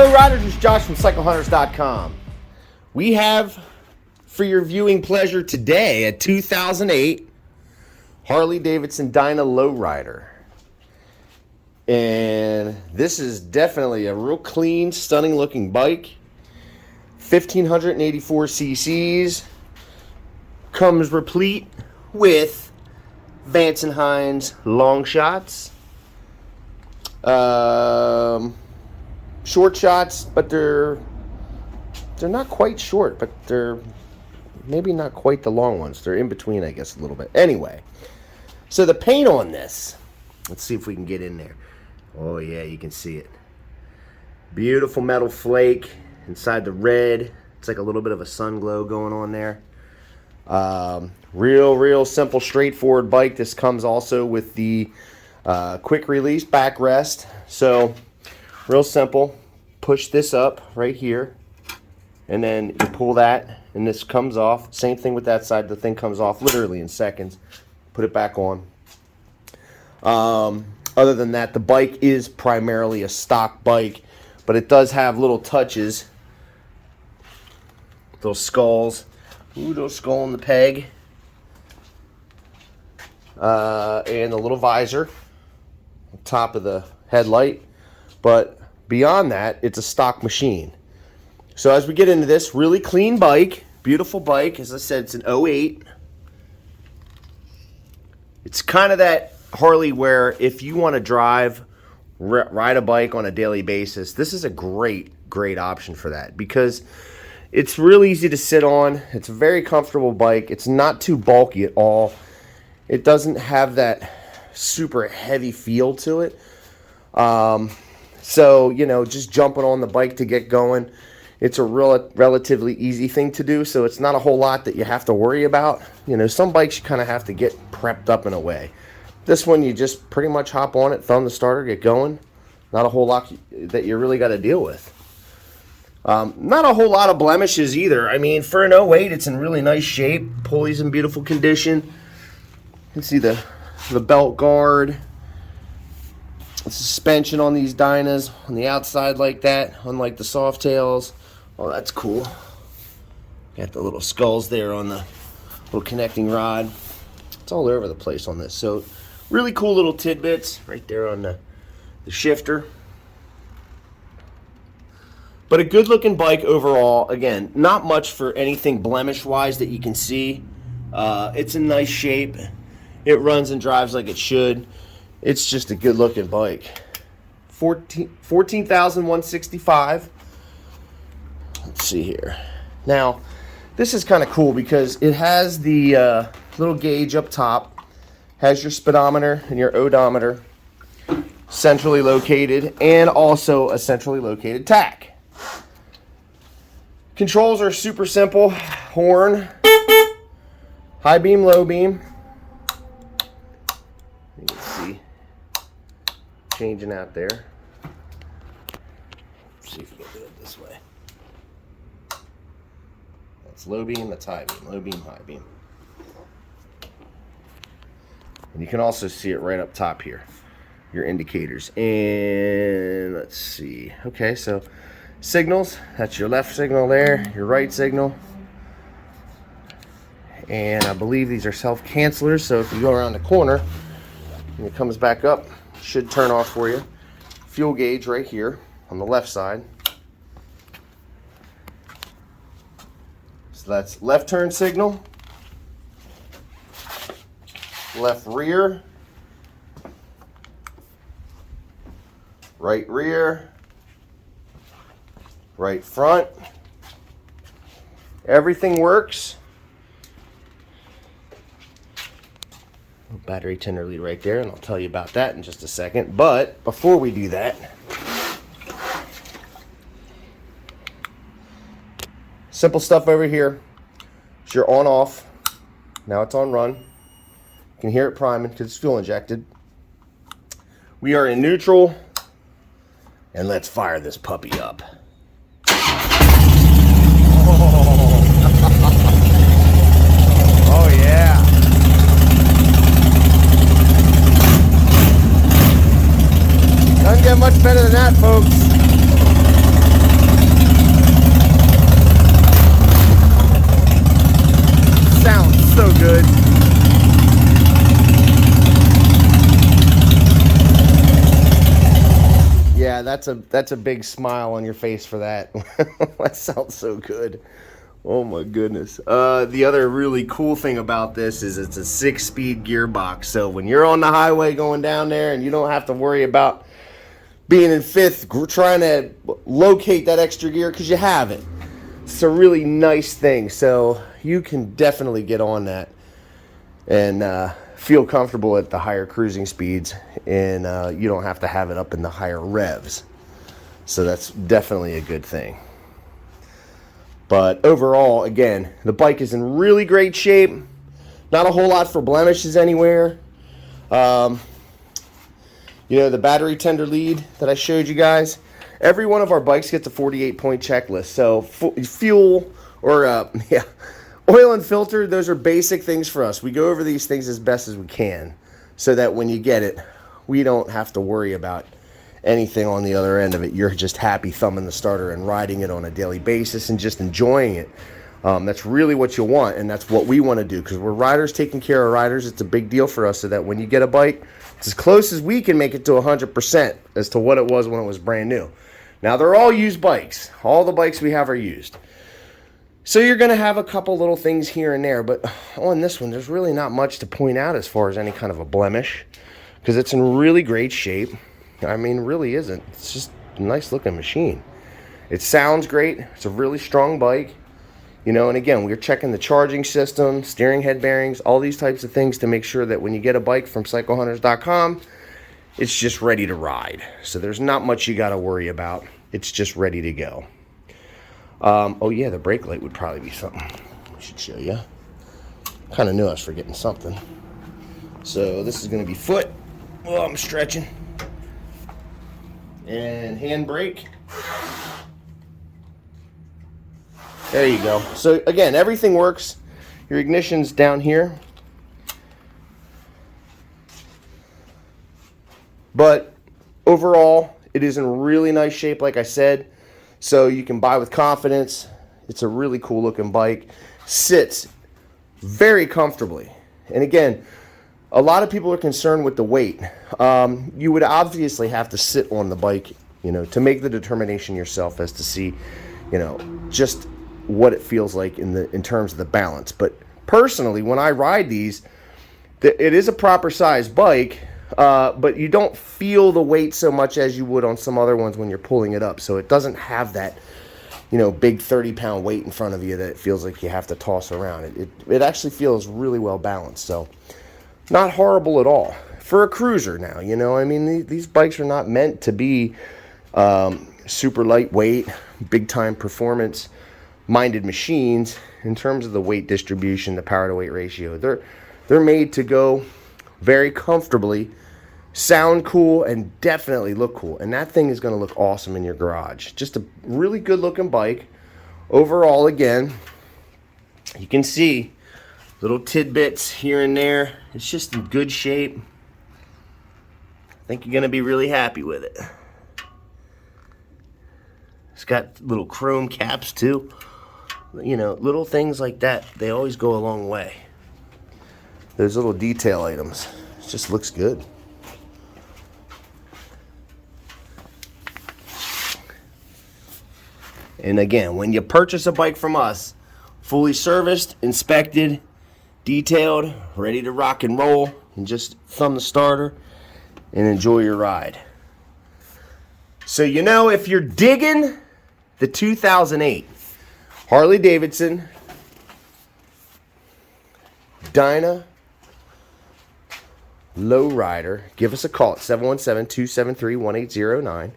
Hello riders, it's Josh from CycleHunters.com. We have for your viewing pleasure today a 2008 Harley-Davidson Dyna lowrider. And this is definitely a real clean, stunning looking bike. 1584 cc's. Comes replete with Vance & Hines long shots. Short shots, but they're not quite short, but they're maybe not quite the long ones. They're in between, I guess, a little bit. Anyway, so the paint on this, let's see if we can get in there. Oh yeah, you can see it. Beautiful metal flake inside the red. It's like a little bit of a sun glow going on there. Real simple, straightforward bike. This comes also with the quick release backrest. So real simple. Push this up right here, and then you pull that, and this comes off. Same thing with that side. The thing comes off literally in seconds. Put it back on. Other than that, the bike is primarily a stock bike, but it does have little touches. Those skulls. Ooh, little skull on the peg. And the little visor on top of the headlight. But beyond that, it's a stock machine. So as we get into this, really clean bike, beautiful bike. As I said, it's an 08. It's kind of that Harley where if you want to drive, ride a bike on a daily basis, this is a great option for that, because it's real easy to sit on. It's a very comfortable bike. It's not too bulky at all. It doesn't have that super heavy feel to it. So, you know, just jumping on the bike to get going, it's a relatively easy thing to do, so it's not a whole lot that you have to worry about. You know, some bikes you kind of have to get prepped up in a way. This one, you just pretty much hop on it, thumb the starter, get going. Not a whole lot that you really got to deal with. Not a whole lot of blemishes either. I mean, for an 08, it's in really nice shape. Pulley's in beautiful condition. You can see the belt guard. Suspension on these Dynas on the outside like that, unlike the soft tails. Oh, that's cool. Got the little skulls there on the little connecting rod. It's all over the place on this. So really cool little tidbits right there on the shifter. But a good looking bike overall. Again, not much for anything blemish wise that you can see. It's in nice shape. It runs and drives like it should. It's just a good looking bike. 14,165. Let's see here. Now, this is kind of cool because it has the little gauge up top, has your speedometer and your odometer centrally located, and also a centrally located tach. Controls are super simple. Horn, high beam, low beam. You can see changing out there. Let's see if we can do it this way. That's low beam, that's high beam. Low beam, high beam. And you can also see it right up top here, your indicators. And let's see. Okay, so signals, that's your left signal there, your right signal. And I believe these are self-cancelers, so if you go around the corner and it comes back up, it should turn off for you. Fuel gauge right here on the left side. So that's left turn signal, left rear, right rear, right front. Everything works. Battery tender lead right there, and I'll tell you about that in just a second. But before we do that, simple stuff over here. It's your on off. Now it's on run. You can hear it priming because it's fuel injected. We are in neutral, and let's fire this puppy up. Oh yeah. Doesn't get much better than that, folks. good. Yeah, that's a big smile on your face for that. That sounds so good. Oh my goodness. The other really cool thing about this is it's a 6-speed gearbox. So when you're on the highway going down there and you don't have to worry about being in fifth, trying to locate that extra gear because you have it. It's a really nice thing. So you can definitely get on that and feel comfortable at the higher cruising speeds, and you don't have to have it up in the higher revs. So that's definitely a good thing. But overall, again, the bike is in really great shape. Not a whole lot for blemishes anywhere. You know, the battery tender lead that I showed you guys, every one of our bikes gets a 48-point checklist. So fuel or oil and filter, those are basic things for us. We go over these things as best as we can so that when you get it, we don't have to worry about anything on the other end of it. You're just happy thumbing the starter and riding it on a daily basis and just enjoying it. That's really what you want, and that's what we want to do, because we're riders taking care of riders. It's a big deal for us, so that when you get a bike, it's as close as we can make it to 100% as to what it was when it was brand new. Now, they're all used bikes. All the bikes we have are used. So you're going to have a couple little things here and there, but on this one, there's really not much to point out as far as any kind of a blemish, because it's in really great shape. I mean, really isn't. It's just a nice looking machine. It sounds great. It's a really strong bike. You know, and again, we're checking the charging system, steering head bearings, all these types of things to make sure that when you get a bike from CycleHunters.com, it's just ready to ride. So there's not much you got to worry about. It's just ready to go. Oh yeah, the brake light would probably be something I should show you. Kind of knew I was forgetting something. So this is going to be foot. Oh, I'm stretching. And handbrake. There you go. So again, everything works. Your ignition's down here. But overall, it is in really nice shape, like I said. So you can buy with confidence. It's a really cool looking bike. Sits very comfortably. And again, a lot of people are concerned with the weight. You would obviously have to sit on the bike, you know, to make the determination yourself as to see, you know, just what it feels like in terms of the balance. But personally, when I ride these, it is a proper size bike, but you don't feel the weight so much as you would on some other ones when you're pulling it up. So it doesn't have that, you know, big 30-pound weight in front of you that it feels like you have to toss around. It actually feels really well balanced. So not horrible at all for a cruiser. Now, you know, I mean, these bikes are not meant to be super lightweight, big time performance minded machines in terms of the weight distribution, the power to weight ratio. They're made to go very comfortably, sound cool, and definitely look cool. And that thing is going to look awesome in your garage. Just a really good looking bike. Overall, again, you can see little tidbits here and there. It's just in good shape. I think you're going to be really happy with it. It's got little chrome caps too. You know, little things like that, they always go a long way. Those little detail items. It just looks good. And again, when you purchase a bike from us, fully serviced, inspected, detailed, ready to rock and roll, and just thumb the starter and enjoy your ride. So, you know, if you're digging the 2008 Harley-Davidson Dyna Lowrider, give us a call at 717-273-1809. You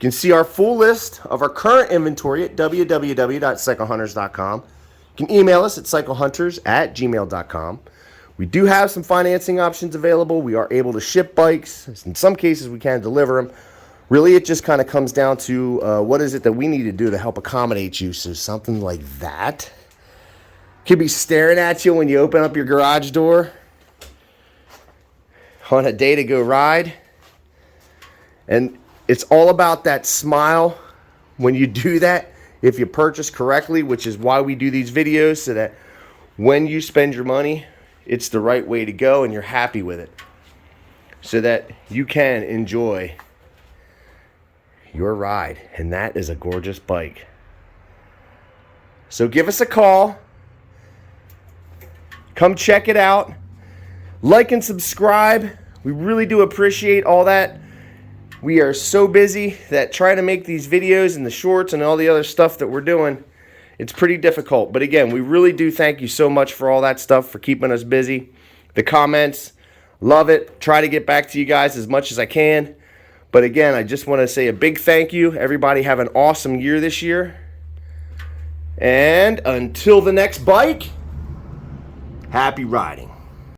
can see our full list of our current inventory at www.cyclehunters.com. You can email us at cyclehunters@gmail.com. We do have some financing options available. We are able to ship bikes. In some cases, we can deliver them. Really, it just kind of comes down to what is it that we need to do to help accommodate you. So something like that could be staring at you when you open up your garage door on a day to go ride. And it's all about that smile when you do that. If you purchase correctly, which is why we do these videos, so that when you spend your money, it's the right way to go and you're happy with it, so that you can enjoy your ride. And that is a gorgeous bike. So give us a call. Come check it out. Like and subscribe. We really do appreciate all that. We are so busy that trying to make these videos and the shorts and all the other stuff that we're doing, it's pretty difficult. But again, we really do thank you so much for all that stuff, for keeping us busy. The comments, love it. Try to get back to you guys as much as I can. But again, I just want to say a big thank you. Everybody have an awesome year this year. And until the next bike, happy riding.